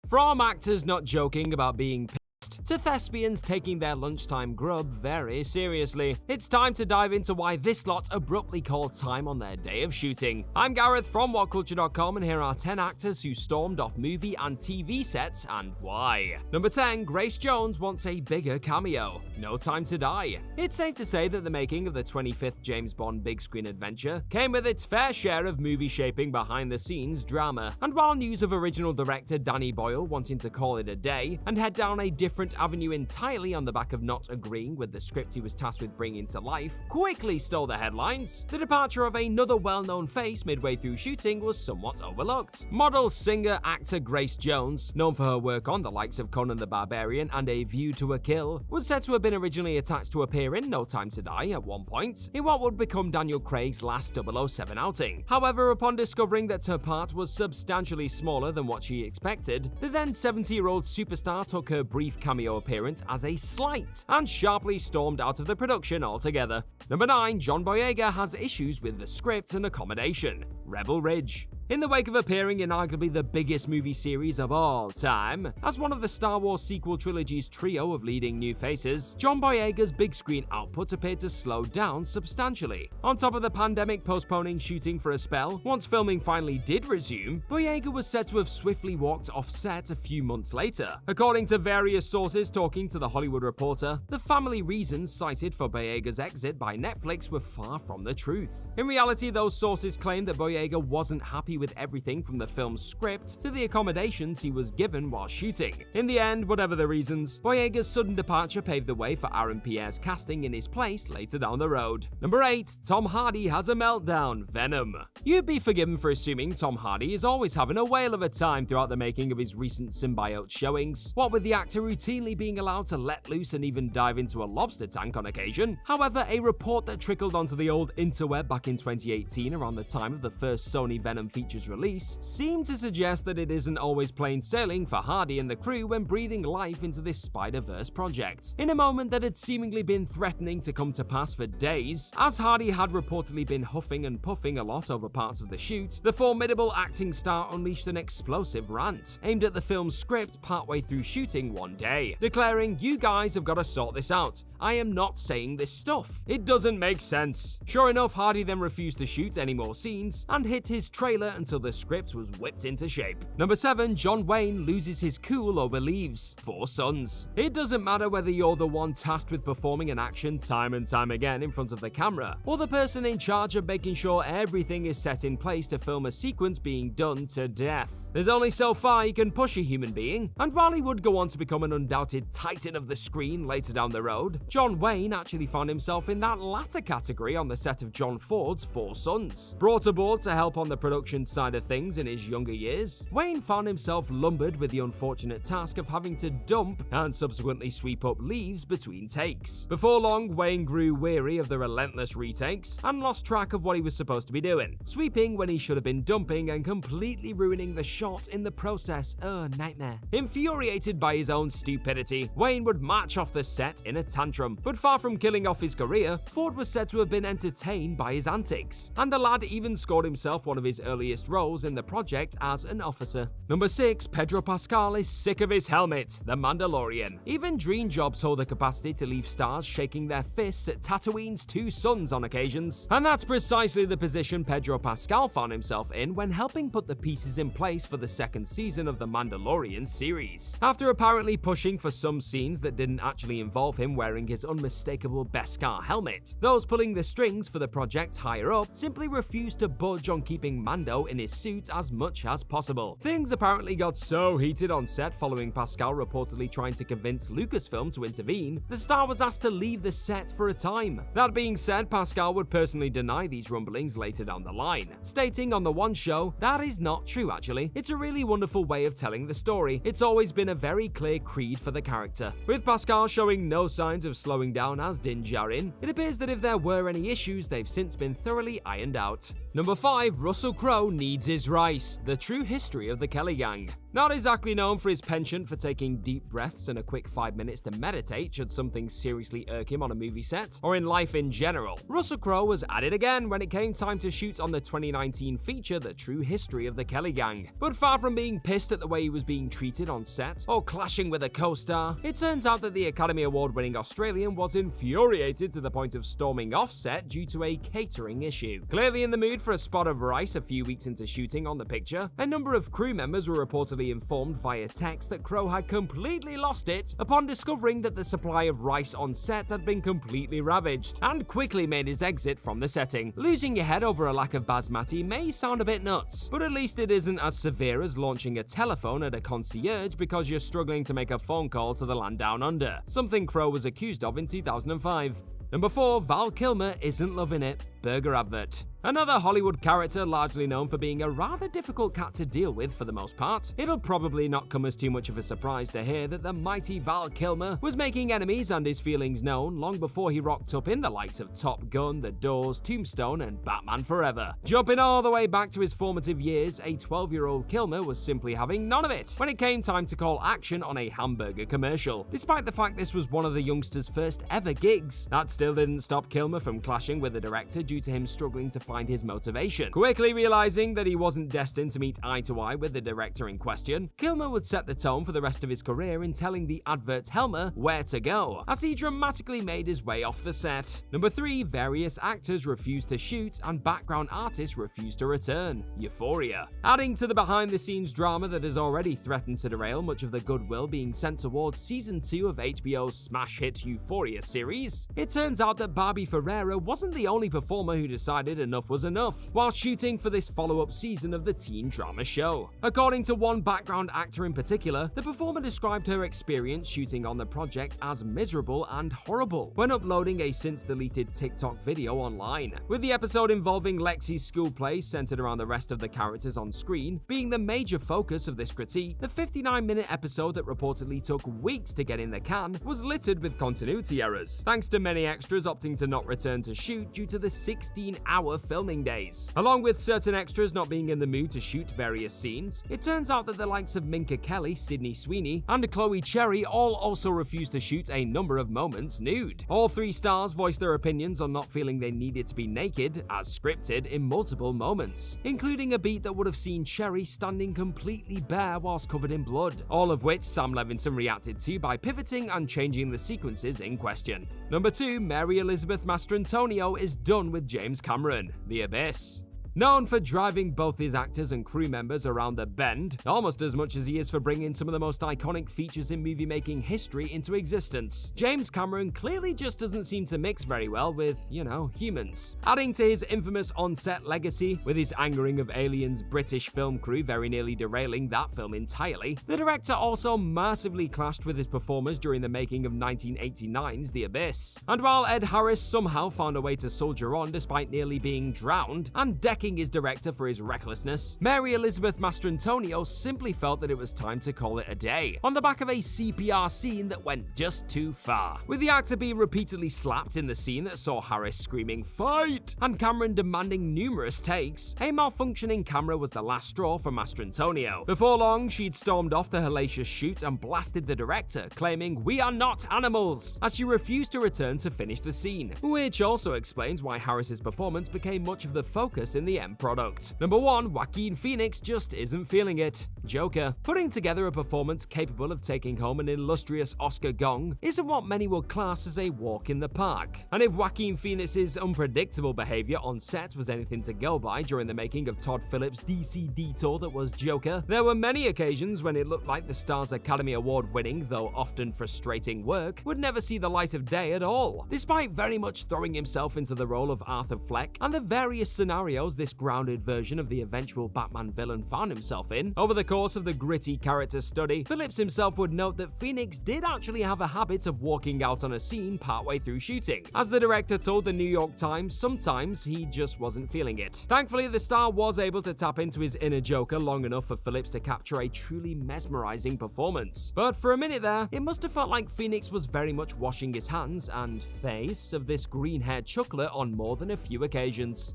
From actors not joking about being pissed to thespians taking their lunchtime grub very seriously, it's time to dive into why this lot abruptly called time on their day of shooting. I'm Gareth from Whatculture.com, and here are 10 actors who stormed off movie and TV sets and why. Number 10, Grace Jones wants a bigger cameo. No Time to Die. It's safe to say that the making of the 25th James Bond big screen adventure came with its fair share of movie shaping behind the scenes drama, and while news of original director Danny Boyle wanting to call it a day and head down a different avenue entirely on the back of not agreeing with the script he was tasked with bringing to life quickly stole the headlines, the departure of another well-known face midway through shooting was somewhat overlooked. Model, singer, actor Grace Jones, known for her work on the likes of Conan the Barbarian and A View to a Kill, was said to have been originally attached to appear in No Time to Die at one point, in what would become Daniel Craig's last 007 outing. However, upon discovering that her part was substantially smaller than what she expected, the then 70-year-old superstar took her brief cameo appearance as a slight and sharply stormed out of the production altogether. Number 9, John Boyega has issues with the script and accommodation. Rebel Ridge. In the wake of appearing in arguably the biggest movie series of all time, as one of the Star Wars sequel trilogy's trio of leading new faces, John Boyega's big screen output appeared to slow down substantially. On top of the pandemic postponing shooting for a spell, once filming finally did resume, Boyega was said to have swiftly walked off set a few months later. According to various sources talking to The Hollywood Reporter, the family reasons cited for Boyega's exit by Netflix were far from the truth. In reality, those sources claimed that Boyega wasn't happy with everything from the film's script to the accommodations he was given while shooting. In the end, whatever the reasons, Boyega's sudden departure paved the way for Aaron Pierre's casting in his place later down the road. Number 8, Tom Hardy has a meltdown. Venom. You'd be forgiven for assuming Tom Hardy is always having a whale of a time throughout the making of his recent symbiote showings, what with the actor routinely being allowed to let loose and even dive into a lobster tank on occasion. However, a report that trickled onto the old interweb back in 2018 around the time of the first Sony Venom features release seemed to suggest that it isn't always plain sailing for Hardy and the crew when breathing life into this Spider-Verse project. In a moment that had seemingly been threatening to come to pass for days, as Hardy had reportedly been huffing and puffing a lot over parts of the shoot, the formidable acting star unleashed an explosive rant aimed at the film's script partway through shooting one day, declaring, "You guys have got to sort this out. I am not saying this stuff. It doesn't make sense." Sure enough, Hardy then refused to shoot any more scenes and hit his trailer until the script was whipped into shape. Number 7, John Wayne loses his cool over Leaves. 4 Sons. It doesn't matter whether you're the one tasked with performing an action time and time again in front of the camera, or the person in charge of making sure everything is set in place to film a sequence being done to death. There's only so far you can push a human being, and while he would go on to become an undoubted titan of the screen later down the road, John Wayne actually found himself in that latter category on the set of John Ford's 4 Sons. Brought aboard to help on the production side of things in his younger years, Wayne found himself lumbered with the unfortunate task of having to dump and subsequently sweep up leaves between takes. Before long, Wayne grew weary of the relentless retakes and lost track of what he was supposed to be doing, sweeping when he should have been dumping and completely ruining the shot in the process. Nightmare. Infuriated by his own stupidity, Wayne would march off the set in a tantrum, but far from killing off his career, Ford was said to have been entertained by his antics, and the lad even scored himself one of his earliest roles in the project as an officer. Number 6, Pedro Pascal is sick of his helmet. The Mandalorian. Even dream jobs hold the capacity to leave stars shaking their fists at Tatooine's 2 sons on occasions, and that's precisely the position Pedro Pascal found himself in when helping put the pieces in place for the second season of the Mandalorian series. After apparently pushing for some scenes that didn't actually involve him wearing his unmistakable Beskar helmet, those pulling the strings for the project higher up simply refused to budge on keeping Mando in his suit as much as possible. Things apparently got so heated on set following Pascal reportedly trying to convince Lucasfilm to intervene, the star was asked to leave the set for a time. That being said, Pascal would personally deny these rumblings later down the line, stating on the one show, "That is not true actually. It's a really wonderful way of telling the story. It's always been a very clear creed for the character." With Pascal showing no signs of slowing down as Din Djarin, it appears that if there were any issues, they've since been thoroughly ironed out. Number 5, 5. Russell Crowe needs his rice. The true history of the Kelly Gang. Not exactly known for his penchant for taking deep breaths and a quick 5 minutes to meditate should something seriously irk him on a movie set, or in life in general, Russell Crowe was at it again when it came time to shoot on the 2019 feature The True History of the Kelly Gang. But far from being pissed at the way he was being treated on set, or clashing with a co-star, it turns out that the Academy Award-winning Australian was infuriated to the point of storming off set due to a catering issue. Clearly in the mood for a spot of rice a few weeks into shooting on the picture, a number of crew members were reportedly informed via text that Crowe had completely lost it upon discovering that the supply of rice on set had been completely ravaged, and quickly made his exit from the setting. Losing your head over a lack of basmati may sound a bit nuts, but at least it isn't as severe as launching a telephone at a concierge because you're struggling to make a phone call to the land down under, something Crowe was accused of in 2005. Number 4. Val Kilmer isn't loving it. Burger advert. Another Hollywood character largely known for being a rather difficult cat to deal with for the most part. It'll probably not come as too much of a surprise to hear that the mighty Val Kilmer was making enemies and his feelings known long before he rocked up in the likes of Top Gun, The Doors, Tombstone, and Batman Forever. Jumping all the way back to his formative years, a 12-year-old Kilmer was simply having none of it when it came time to call action on a hamburger commercial, despite the fact this was one of the youngster's first ever gigs. That still didn't stop Kilmer from clashing with the director due to him struggling to find his motivation. Quickly realizing that he wasn't destined to meet eye to eye with the director in question, Kilmer would set the tone for the rest of his career in telling the advert Helmer where to go, as he dramatically made his way off the set. Number 3. Various actors refused to shoot and background artists refused to return. Euphoria. Adding to the behind-the-scenes drama that has already threatened to derail much of the goodwill being sent towards Season 2 of HBO's smash hit Euphoria series, it turns out that Barbie Ferreira wasn't the only performer who decided enough was enough while shooting for this follow-up season of the teen drama show. According to one background actor in particular, the performer described her experience shooting on the project as miserable and horrible when uploading a since-deleted TikTok video online, with the episode involving Lexi's school play centered around the rest of the characters on screen being the major focus of this critique. The 59-minute episode that reportedly took weeks to get in the can was littered with continuity errors, thanks to many extras opting to not return to shoot due to the 16-hour filming days. Along with certain extras not being in the mood to shoot various scenes, it turns out that the likes of Minka Kelly, Sydney Sweeney, and Chloe Cherry all also refused to shoot a number of moments nude. All 3 stars voiced their opinions on not feeling they needed to be naked, as scripted, in multiple moments, including a beat that would have seen Cherry standing completely bare whilst covered in blood, all of which Sam Levinson reacted to by pivoting and changing the sequences in question. Number 2. Mary Elizabeth-Master Antonio is done with James Cameron. The Abyss. Known for driving both his actors and crew members around the bend, almost as much as he is for bringing some of the most iconic features in movie-making history into existence, James Cameron clearly just doesn't seem to mix very well with, humans. Adding to his infamous on-set legacy, with his angering of Alien's British film crew very nearly derailing that film entirely, the director also massively clashed with his performers during the making of 1989's The Abyss. And while Ed Harris somehow found a way to soldier on despite nearly being drowned and decking his director for his recklessness, Mary Elizabeth-Master Antonio simply felt that it was time to call it a day, on the back of a CPR scene that went just too far. With the actor being repeatedly slapped in the scene that saw Harris screaming "Fight!" and Cameron demanding numerous takes, a malfunctioning camera was the last straw for Master Antonio. Before long, she'd stormed off the hellacious shoot and blasted the director, claiming "We are not animals," as she refused to return to finish the scene, which also explains why Harris's performance became much of the focus in the end product. Number 1. Joaquin Phoenix just isn't feeling it. Joker. Putting together a performance capable of taking home an illustrious Oscar gong isn't what many would class as a walk in the park. And if Joaquin Phoenix's unpredictable behavior on set was anything to go by during the making of Todd Phillips' DC detour that was Joker, there were many occasions when it looked like the star's Academy Award winning, though often frustrating work would never see the light of day at all, despite very much throwing himself into the role of Arthur Fleck and the various scenarios this grounded version of the eventual Batman villain found himself in. Over the course of the gritty character study, Phillips himself would note that Phoenix did actually have a habit of walking out on a scene partway through shooting. As the director told the New York Times, sometimes he just wasn't feeling it. Thankfully, the star was able to tap into his inner Joker long enough for Phillips to capture a truly mesmerizing performance. But for a minute there, it must have felt like Phoenix was very much washing his hands and face of this green-haired chuckler on more than a few occasions.